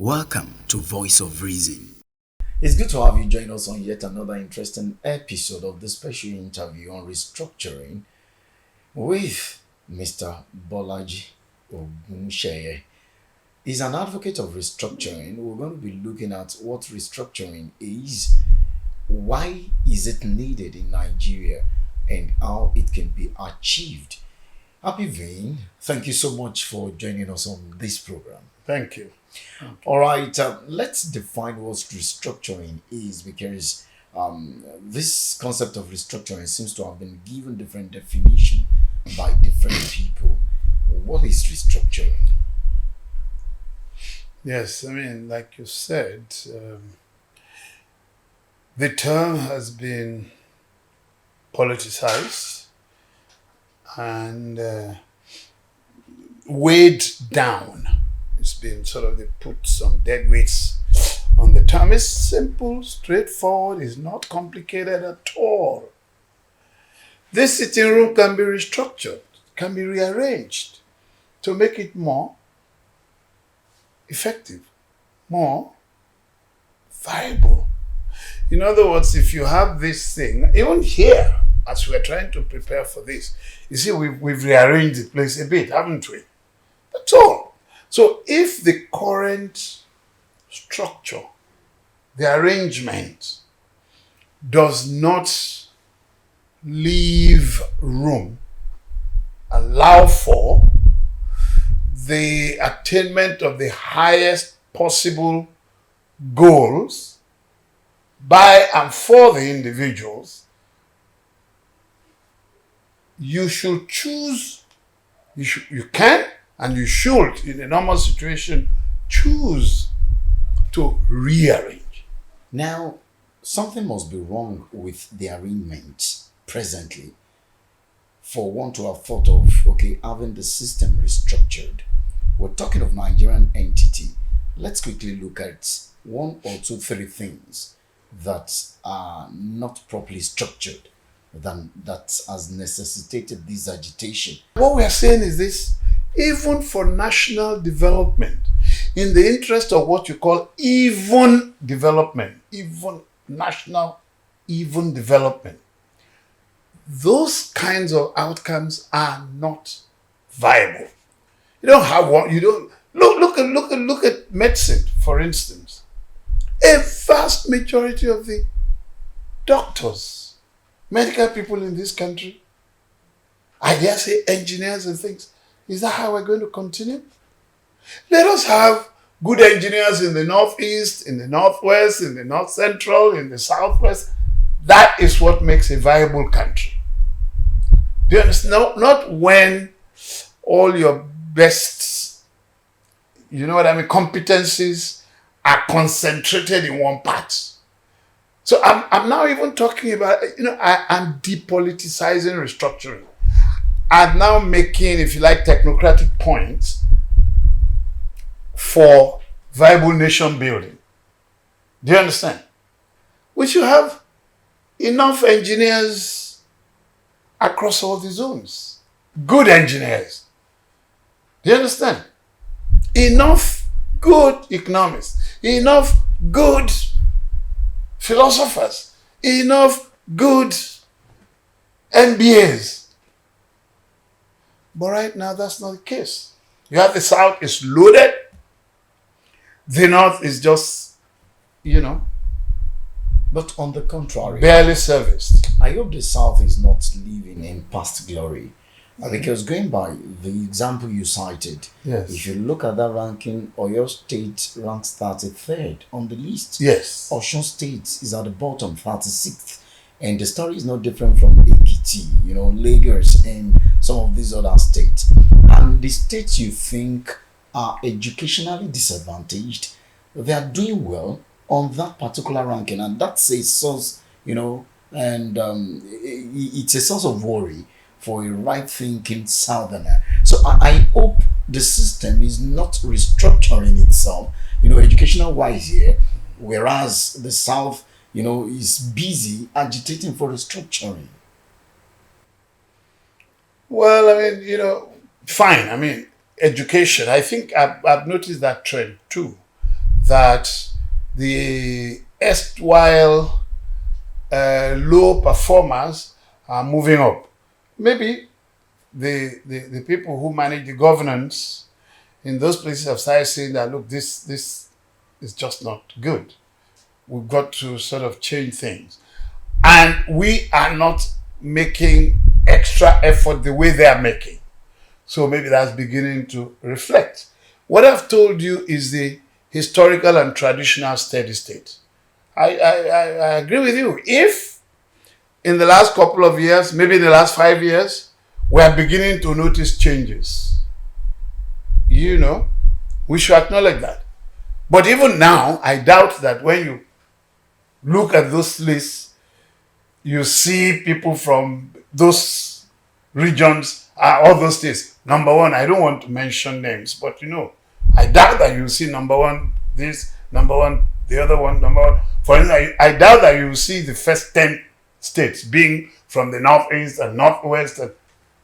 Welcome to Voice of Reason. It's good to have you join us on yet another interesting episode of the special interview on restructuring with Mr. Bolaji Ogunseye. He's an advocate of restructuring. We're going to be looking at what restructuring is, why is it needed in Nigeria, and how it can be achieved. Happy Vane, thank you so much for joining us on this program. Thank you. All right, let's define what restructuring is, because this concept of restructuring seems to have been given different definition by different people. What is restructuring? Yes, like you said, the term has been politicized and weighed down. It's been they put some dead weights on the term. It's simple, straightforward, it's not complicated at all. This sitting room can be restructured, can be rearranged to make it more effective, more viable. In other words, if you have this thing, even here, as we're trying to prepare for this, you see, we've rearranged the place a bit, haven't we? That's all. So if the current structure, the arrangement, does not leave room, allow for the attainment of the highest possible goals by and for the individuals, you should choose, you can and you should, in a normal situation, choose to rearrange. Now, something must be wrong with the arrangement presently for one to have thought of, having the system restructured. We're talking of Nigerian entity. Let's quickly look at one or two, three things that are not properly structured that has necessitated this agitation. What we are saying is this: even for national development, in the interest of what you call even development, even national, even development, those kinds of outcomes are not viable. You don't have one. You don't look at medicine, for instance. A vast majority of the doctors, medical people in this country, I dare say engineers and things. Is that how we're going to continue? Let us have good engineers in the northeast, in the northwest, in the north central, in the southwest. That is what makes a viable country. Do you understand? No, not when all your best, competencies are concentrated in one part. So I'm now even talking about, I'm depoliticizing restructuring. I'm now making, if you like, technocratic points for viable nation building. Do you understand? We should have enough engineers across all the zones. Good engineers. Do you understand? Enough good economists. Enough good philosophers. Enough good MBAs. But right now, that's not the case. You have the South is loaded. The North is just, But on the contrary, barely serviced. I hope the South is not living in past glory. Because going by the example you cited, Yes. if you look at that ranking, Oyo State ranks 33rd on the list. Yes. Osun State is at the bottom, 36th. And the story is not different from Ekiti, Lagos, and some of these other states. And the states you think are educationally disadvantaged, they are doing well on that particular ranking. And that's a source, it's a source of worry for a right-thinking Southerner. So I hope the system is not restructuring itself, educational-wise here, whereas the South, is busy agitating for restructuring. Well, fine. Education. I think I've noticed that trend too. that the erstwhile low performers are moving up. Maybe the people who manage the governance in those places have started saying that, look, this is just not good. We've got to sort of change things. And we are not making extra effort the way they are making. So maybe that's beginning to reflect. What I've told you is the historical and traditional steady state. I agree with you. If in the last couple of years, maybe in the last 5 years, we are beginning to notice changes, we should acknowledge that. But even now, I doubt that when you look at those lists, you see people from those regions, all those states. Number one, I don't want to mention names, but I doubt that you see number one this, number one the other one, number one. For instance, I doubt that you see the first 10 states being from the northeast and northwest.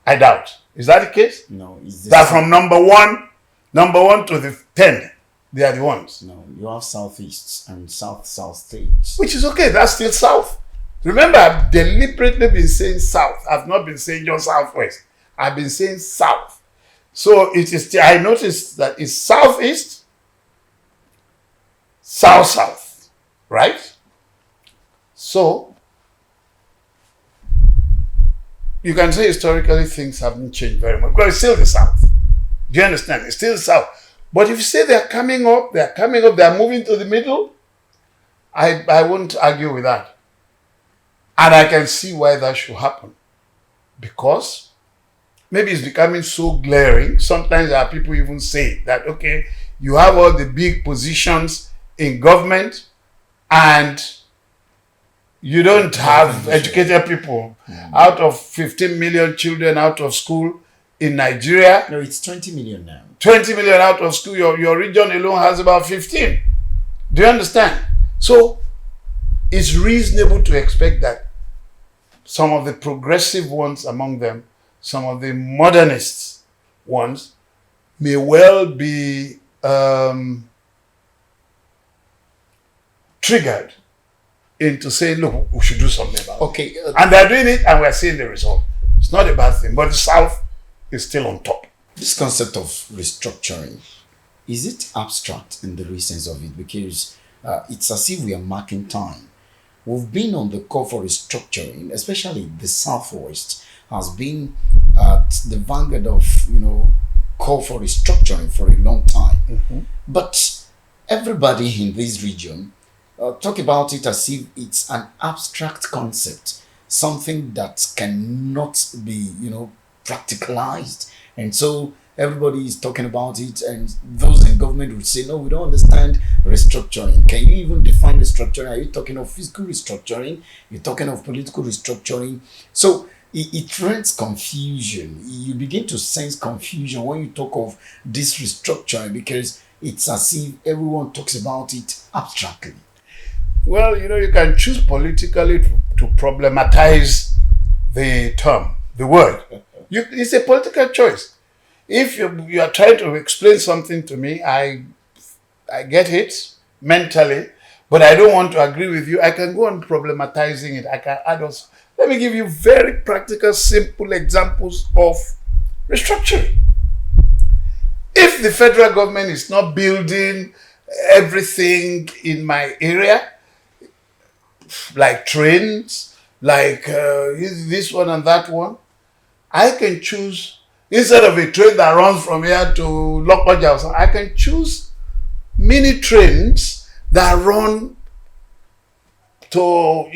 I doubt. Is that the case? No. That from number one to the 10, they are the ones. No, you have southeast and south states. Which is okay. That's still south. Remember, I've deliberately been saying south. I've not been saying just southwest. I've been saying south. So it is. I noticed that it's southeast, south, right? So you can say historically things haven't changed very much, because it's still the south. Do you understand? It's still the south. But if you say they're coming up, they're moving to the middle, I won't argue with that. And I can see why that should happen. Because maybe it's becoming so glaring. Sometimes there are people even say that, okay, you have all the big positions in government and you don't have educated people. Out of 15 million children out of school in Nigeria. No, it's 20 million now. 20 million out of school. Your region alone has about 15. Do you understand? So it's reasonable to expect that some of the progressive ones among them, some of the modernist ones, may well be triggered into saying, look, we should do something about it. Okay. And they're doing it, and we're seeing the result. It's not a bad thing, but the South is still on top. This concept of restructuring, is it abstract in the real sense of it? Because it's as if we are marking time. We've been on the call for restructuring, especially the Southwest has been at the vanguard of, call for restructuring for a long time. Mm-hmm. But everybody in this region talk about it as if it's an abstract concept, something that cannot be, practicalized. And so everybody is talking about it, and those in government would say, no, we don't understand restructuring. Can you even define restructuring? Are you talking of fiscal restructuring? You're talking of political restructuring? So it rents confusion. You begin to sense confusion when you talk of this restructuring, because it's as if everyone talks about it abstractly. Well, you can choose politically to problematize the term, the word. It's a political choice. If you are trying to explain something to me, I get it mentally, but I don't want to agree with you. I can go on problematizing it. I can add also. Let me give you very practical, simple examples of restructuring. If the federal government is not building everything in my area, like trains, like this one and that one, I can choose, instead of a train that runs from here to Lokoja, I can choose mini trains that run to,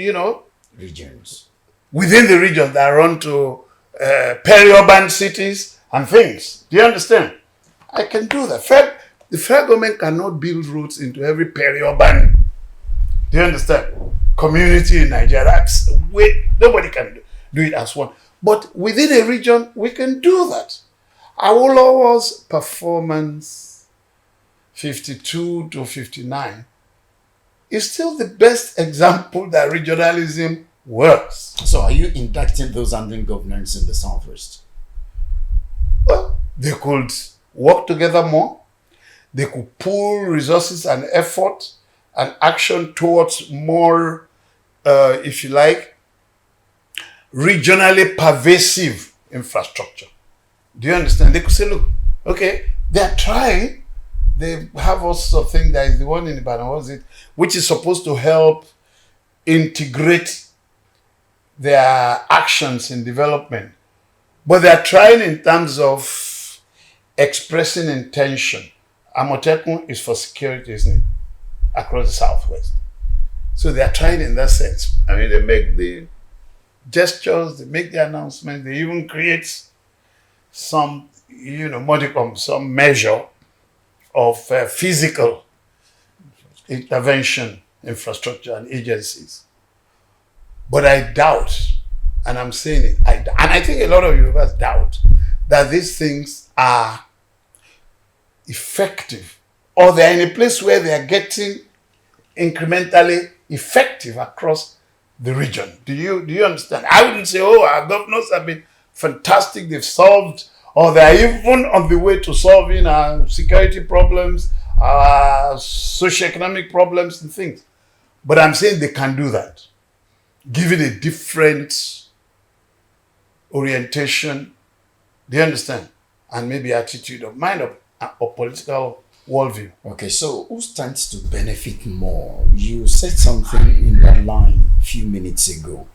Regions. Within the region, that run to peri-urban cities and things. Do you understand? I can do that. The federal government cannot build roads into every peri-urban, do you understand, community in Nigeria. That's nobody can do it as one. But within a region, we can do that. Awolowo's performance, 52 to 59, is still the best example that regionalism works. So are you inducting those handling governance in the Southwest? Well, they could work together more. they could pool resources and effort and action towards more, if you like, regionally pervasive infrastructure. Do you understand? They could say, look, okay, they're trying. They have also thing that is the one in Ibadan, was it, which is supposed to help integrate their actions in development. But they're trying in terms of expressing intention. Amotekun is for security, isn't it? Across the southwest. So they're trying in that sense. I mean, they make the gestures, they make the announcement, they even create some, modicum, some measure of physical intervention, infrastructure, and agencies. But I doubt, and I'm saying it, and I think a lot of Yorubas doubt that these things are effective, or they're in a place where they are getting incrementally effective across the region. Do you understand? I wouldn't say, oh, our governors have been fantastic, they've solved, or they're even on the way to solving our security problems, our socioeconomic problems and things. But I'm saying they can do that. Give it a different orientation, do you understand? And maybe attitude of mind or political worldview. Okay, so who stands to benefit more? You said something in that line a few minutes ago,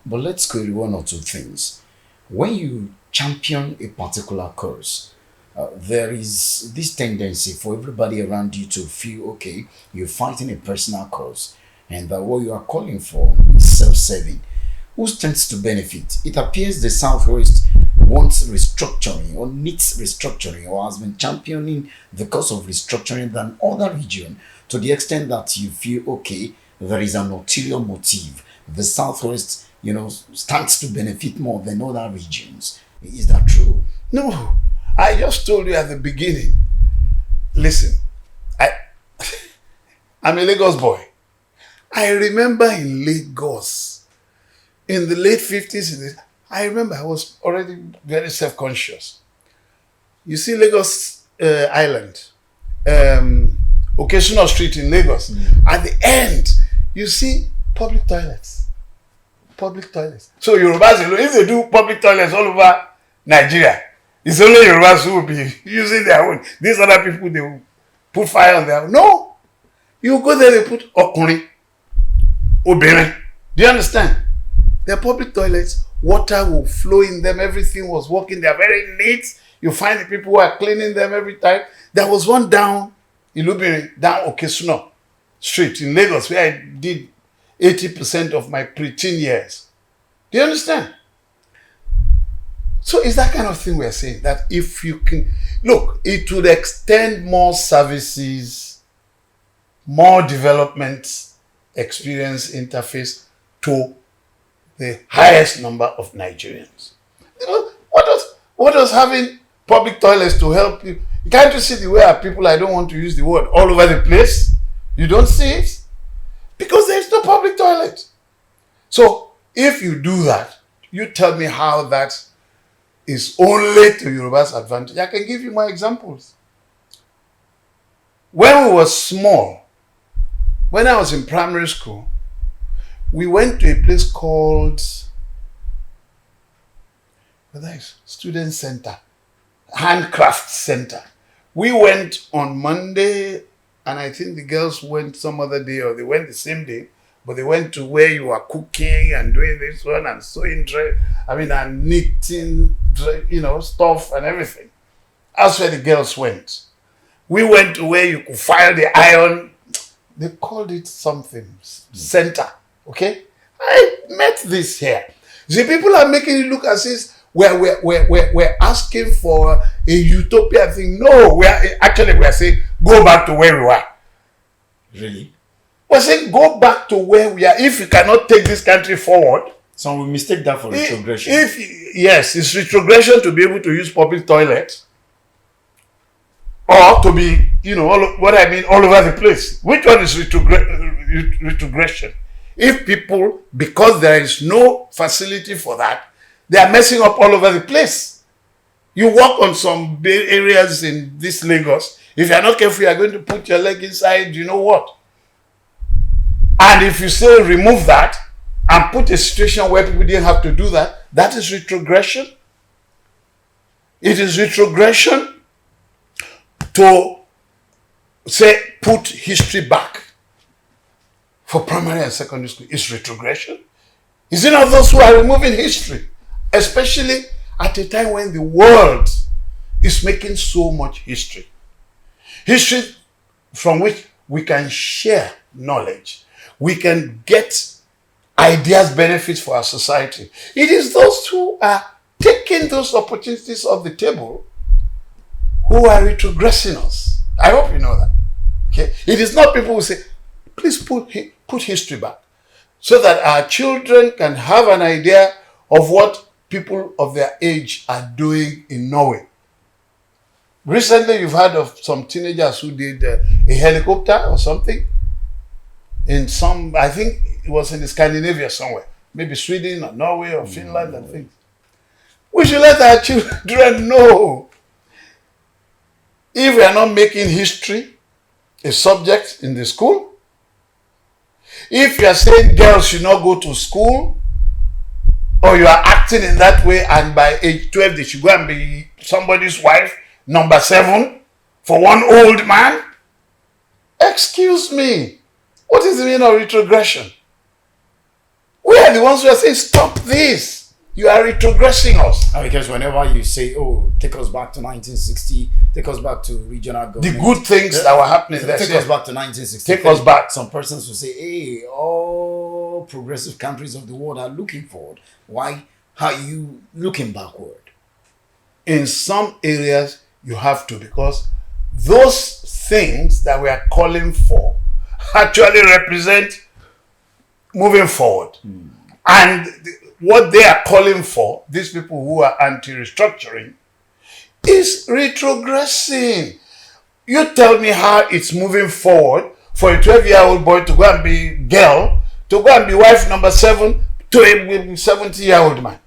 but let's query one or two things. When you champion a particular cause, there is this tendency for everybody around you to feel, okay, you're fighting a personal cause, and that what you are calling for is self-serving. Who stands to benefit? It appears the Southwest wants restructuring or needs restructuring or has been championing the cause of restructuring than other region, to the extent that you feel, okay, there is an ulterior motive. The Southwest, stands to benefit more than other regions. Is that true? No, I just told you at the beginning. Listen, I'm a Lagos boy. I remember in Lagos, in the late 50s, I remember I was already very self-conscious. You see Lagos Island, Occasional Street in Lagos. At the end, you see public toilets. Public toilets. So Yorubas, if they do public toilets all over Nigeria, it's only Yorubas who will be using their own. These other people, they will put fire on their own. No. You go there, they put Okuni, Obere. Do you understand? They're public toilets. Water will flow in them. Everything was working. They're very neat. You find the people who are cleaning them every time. There was one down Ilubiri, down Okesuna Street in Lagos, where I did 80% of my preteen years. Do you understand? So it's that kind of thing we're saying, that if you can, look, it would extend more services, more development experience interface to the highest number of Nigerians. What does having public toilets to help you? Can't you see the way our people, I don't want to use the word, all over the place? You don't see it? Because there is no public toilet. So if you do that, you tell me how that is only to Yoruba's advantage. I can give you more examples. When we were small, when I was in primary school, we went to a place called Student Center, Handcraft Center. We went on Monday, and I think the girls went some other day, or they went the same day, but they went to where you are cooking and doing this one and sewing, and knitting, stuff and everything. That's where the girls went. We went to where you could fire the iron. They called it something, center. Okay? I met this here. The people are making it look as if we're asking for a utopia thing. No, we're saying go back to where we were. Really? We're saying go back to where we are. If you cannot take this country forward. So we mistake that for retrogression. Yes, it's retrogression to be able to use public toilets. Or to be, all over the place. Which one is retrogression? If people, because there is no facility for that, they are messing up all over the place. You walk on some areas in this Lagos, If you're not careful, you're going to put your leg inside, you know what? And if you say remove that and put a situation where people didn't have to do that, that is retrogression. It is retrogression to say put history back for primary and secondary school. It's retrogression. Is it not those who are removing history? Especially at a time when the world is making so much history. History from which we can share knowledge. We can get ideas, benefits for our society. It is those who are taking those opportunities off the table who are retrogressing us. I hope you know that. Okay? It is not people who say, please put history back, so that our children can have an idea of what people of their age are doing in Norway. Recently, you've heard of some teenagers who did a helicopter or something in some, I think it was in Scandinavia somewhere, maybe Sweden or Norway or Finland and things. We should let our children know, if we are not making history a subject in the school, if you are saying girls should not go to school, or you are acting in that way, and by age 12 they should go and be somebody's wife, number 7, for one old man, excuse me, what is the meaning of retrogression? We are the ones who are saying, stop this. You are retrogressing us. Because whenever you say, oh, take us back to 1960, take us back to regional government. The good things that were happening there. Take us back to 1960. Take us back. Some persons will say, hey, all progressive countries of the world are looking forward. Why are you looking backward? In some areas, you have to, because those things that we are calling for actually represent moving forward. And what they are calling for, these people who are anti-restructuring, is retrogressing. You tell me how it's moving forward for a 12-year-old boy to go and be girl, to go and be wife number 7 to a 70-year-old man.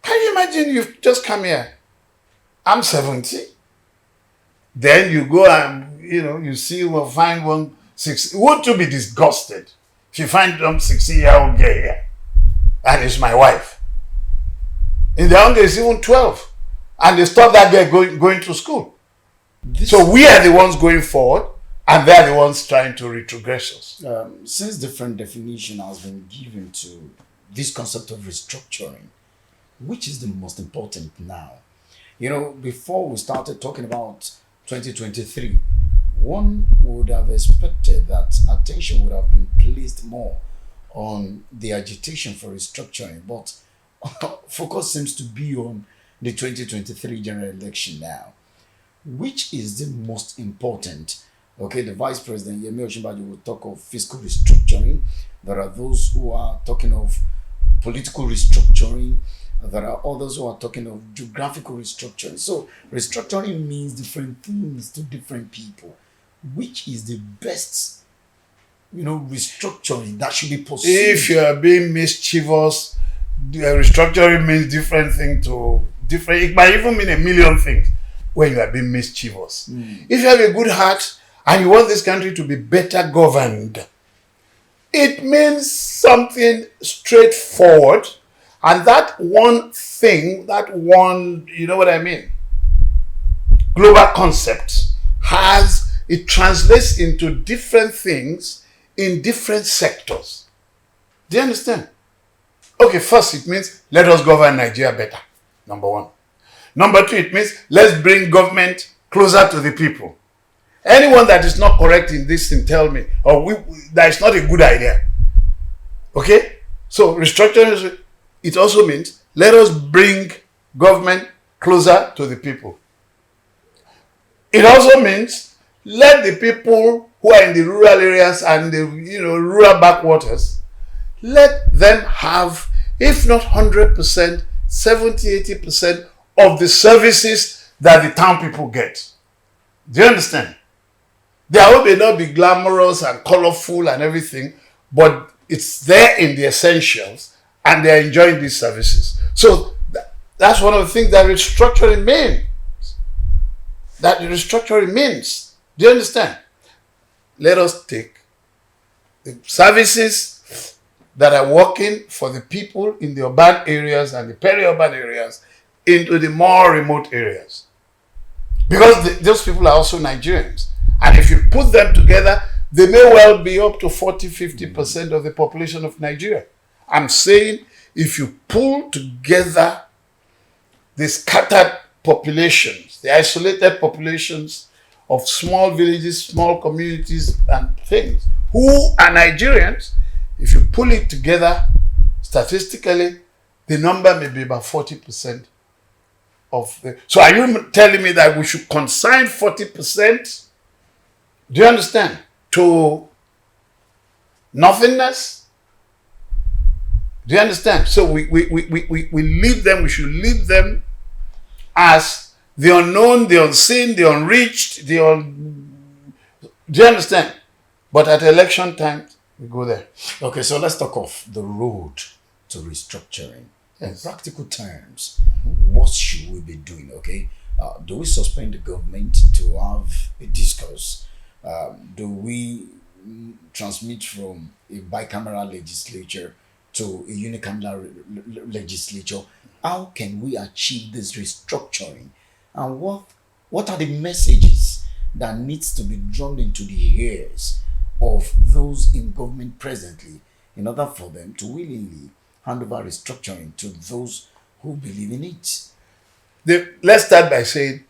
Can you imagine you've just come here? I'm 70. Then you go and, you see or find one 60. Wouldn't you be disgusted if you find some 60-year-old girl here and it's my wife? In their own days, even 12. And they stop that girl going to school. So we are the ones going forward, and they're the ones trying to retrogress us. Since different definition has been given to this concept of restructuring, which is the most important now? Before we started talking about 2023, one would have expected that attention would have been placed more on the agitation for restructuring, but focus seems to be on the 2023 general election now. Which is the most important? Okay, the Vice President, Yemi Osinbajo, will talk of fiscal restructuring. There are those who are talking of political restructuring. There are others who are talking of geographical restructuring. So restructuring means different things to different people. Which is the best, restructuring that should be pursued? If you are being mischievous, the restructuring means different thing to different. It might even mean a million things when you are being mischievous. If you have a good heart and you want this country to be better governed, it means something straightforward. And that one thing, you know what I mean, global concept it translates into different things in different sectors. Do you understand? Okay, first it means let us govern Nigeria better, number 1. Number 2, it means let's bring government closer to the people. Anyone that is not correct in this thing, tell me, that is not a good idea. Okay? So restructuring, it also means let us bring government closer to the people. It also means let the people who are in the rural areas and the rural backwaters, let them have, if not 100%, 70-80% of the services that the town people get. Do you understand? They may not be glamorous and colorful and everything, but it's there in the essentials, and they're enjoying these services. So that's one of the things that restructuring means. that the restructuring means. Do you understand? Let us take the services that are working for the people in the urban areas and the peri-urban areas into the more remote areas. Because those people are also Nigerians. And if you put them together, they may well be up to 40-50% of the population of Nigeria. I'm saying if you pull together the scattered populations, the isolated populations of small villages, small communities and things, who are Nigerians, if you pull it together, statistically, the number may be about 40% of the... So are you telling me that we should consign 40%? Do you understand? To nothingness? Do you understand? So we leave them, we should leave them as the unknown, the unseen, the unreached, do you understand? But at election time, we go there. Okay, so let's talk of the road to restructuring. Yes. In practical terms, what should we be doing? Okay, do we suspend the government to have a discourse? Do we transmit from a bicameral legislature to a unicameral legislature? How can we achieve this restructuring? And what are the messages that needs to be drummed into the ears of those in government presently in order for them to willingly hand over restructuring to those who believe in it? Let's start by saying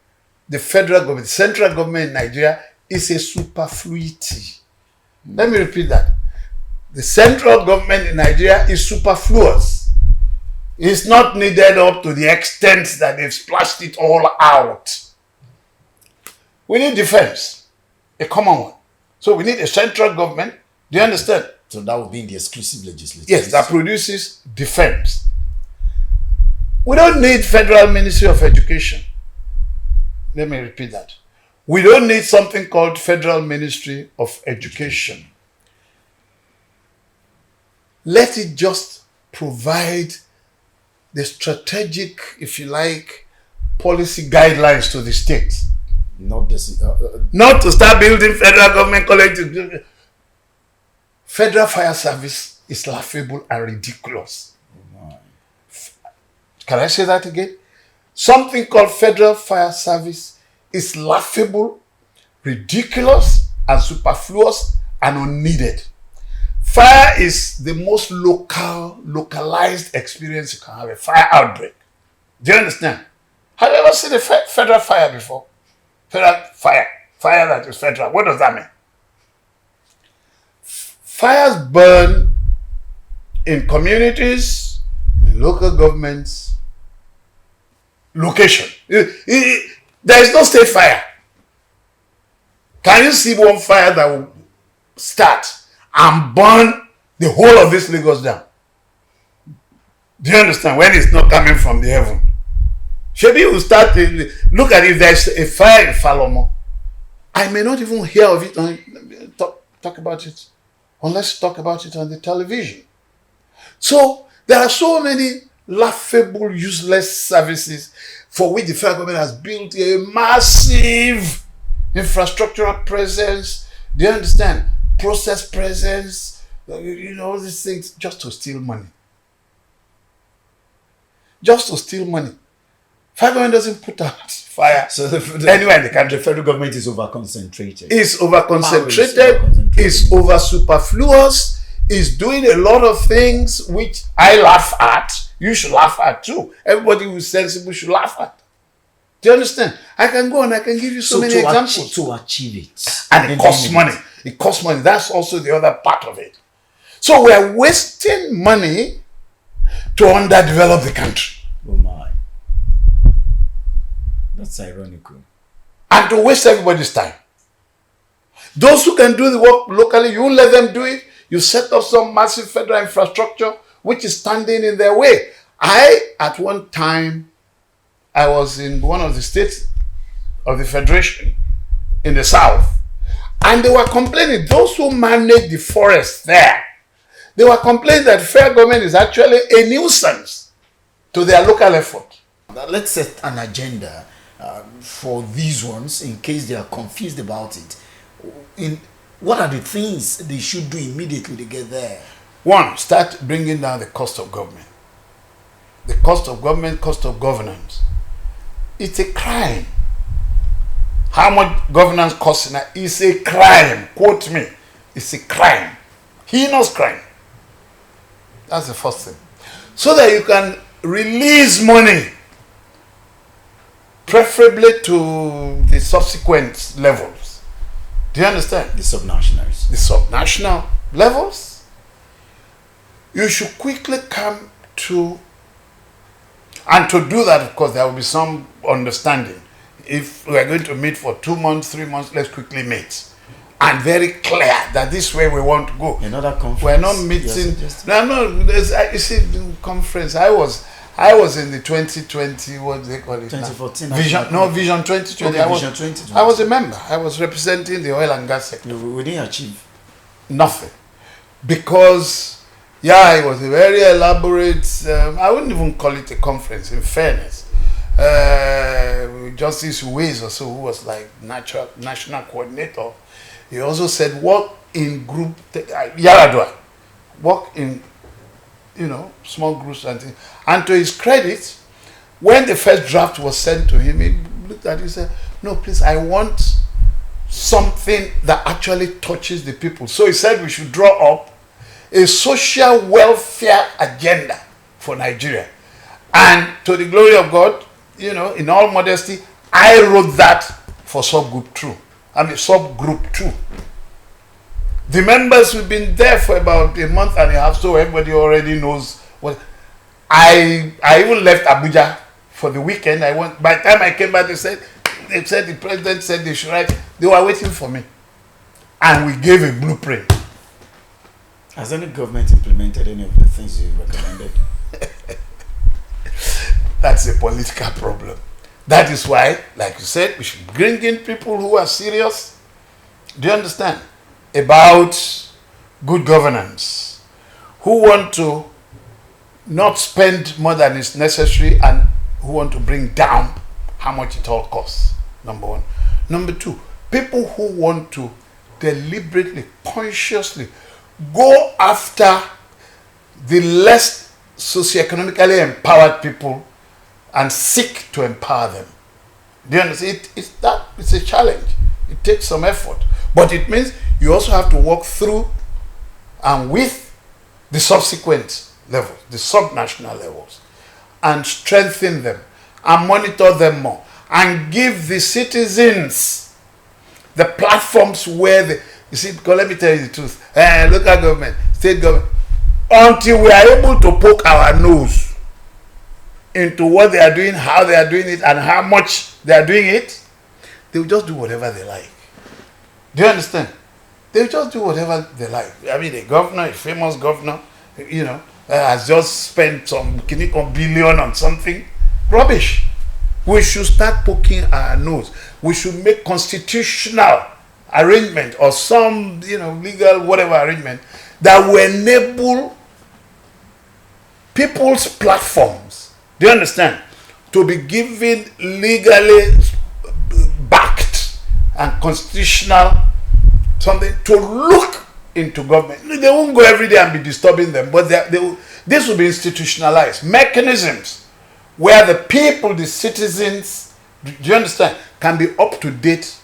the federal government, the central government in Nigeria is a superfluity. Let me repeat that. The central government in Nigeria is superfluous. It's not needed up to the extent that they've splashed it all out. We need defense, a common one. So we need a central government. Do you understand? So that would be in the exclusive legislature. Yes, that produces defense. We don't need Federal Ministry of Education. Let me repeat that. We don't need something called Federal Ministry of Education. Let it just provide the strategic, if you like, policy guidelines to the states. Not to start building federal government colleges. Federal Fire Service is laughable and ridiculous. Can I say that again? Something called Federal Fire Service is laughable, ridiculous, and superfluous and unneeded. Fire is the most localized experience you can have, a fire outbreak. Do you understand? Have you ever seen a federal fire before? Federal fire. Fire that is federal. What does that mean? Fires burn in communities, in local governments, location. There is no state fire. Can you see one fire that will start and burn the whole of this Lagos down? Do you understand? When it's not coming from the heaven. Maybe you start to look at if there's a fire in Falomo. I may not even hear of it talk about it unless you talk about it on the television. So there are so many laughable, useless services for which the federal government has built a massive infrastructural presence. Do you understand? Process presence, all these things just to steal money. Just to steal money. Federal government doesn't put out fire anywhere in the country. The federal government is over-concentrated. It's over-concentrated. It's over-superfluous. It's doing a lot of things which I laugh at. You should laugh at too. Everybody who's sensible should laugh at. Do you understand? I can go and I can give you so many examples. To achieve it. And it costs money. It costs money. That's also the other part of it. So we're wasting money to underdevelop the country. Oh my. That's ironical. And to waste everybody's time. Those who can do the work locally, you let them do it. You set up some massive federal infrastructure which is standing in their way. At one time, I was in one of the states of the Federation in the South, and they were complaining, those who manage the forest there, they were complaining that federal government is actually a nuisance to their local effort. Now let's set an agenda for these ones, in case they are confused about it, what are the things they should do immediately to get there? One, start bringing down the cost of government. The cost of government, cost of governance. It's a crime. How much governance costs now is a crime. Quote me. It's a crime. Heinous crime. That's the first thing. So that you can release money, preferably to the subsequent levels. Do you understand? The subnationals. The subnational levels. You should quickly come to, and to do that, of course, there will be some understanding. If we are going to meet for 2 months, 3 months, let's quickly meet. And very clear that this way we want to go. Another conference. We're not meeting. No, you see, conference. I was in the 2020. What do they call it? 2014. Vision 2020. Okay, Vision 2020. I was a member. I was representing the oil and gas sector. We didn't achieve Nothing, because it was a very elaborate. I wouldn't even call it a conference. In fairness, Justice Ways or so, who was like national coordinator. He also said work in group, Yaradua, work in, small groups and things. And to his credit, when the first draft was sent to him, he looked at it and said, no, please, I want something that actually touches the people. So he said we should draw up a social welfare agenda for Nigeria. And to the glory of God, in all modesty, I wrote that for subgroup 2. The members have been there for about a month and a half, so everybody already knows what. I even left Abuja for the weekend. By the time I came back, they said the president said they should write. They were waiting for me, and we gave a blueprint. Has any government implemented any of the things you recommended? That's a political problem. That is why, like you said, we should bring in people who are serious. Do you understand? About good governance. Who want to not spend more than is necessary and who want to bring down how much it all costs. Number one. Number two, people who want to deliberately, consciously go after the less socioeconomically empowered people and seek to empower them. Do you understand? It's a challenge. It takes some effort. But it means you also have to walk through and with the subsequent levels, the subnational levels, and strengthen them and monitor them more and give the citizens the platforms where because let me tell you the truth, local government, state government, until we are able to poke our nose into what they are doing, how they are doing it, and how much they are doing it, they will just do whatever they like. Do you understand? They will just do whatever they like. I mean, a famous governor, has just spent some billion on something. Rubbish. We should start poking our nose. We should make constitutional arrangement or some, legal whatever arrangement that will enable people's platforms, do you understand, to be given legally backed and constitutional something to look into government. They won't go every day and be disturbing them, but this will be institutionalized mechanisms where the people, the citizens, do you understand, can be up to date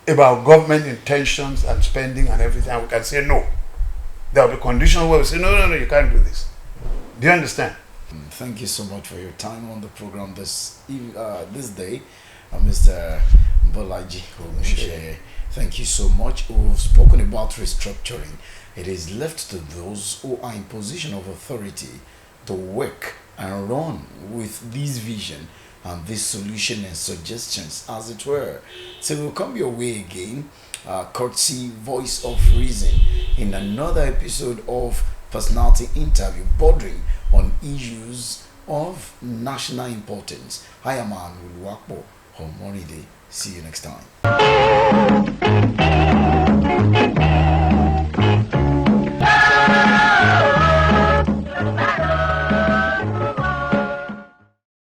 about government intentions and spending and everything. And we can say no. There will be conditions where we say no, you can't do this. Do you understand? Thank you so much for your time on the program this day, Mr. Bolaji Ogunseye. Thank you so much. We've spoken about restructuring. It is left to those who are in position of authority to work and run with this vision and this solution and suggestions, as it were. So we'll come your way again, courtesy Voice of Reason, in another episode of Personality Interview, bordering on issues of national importance. I am Anwulwakbo Homoride. See you next time.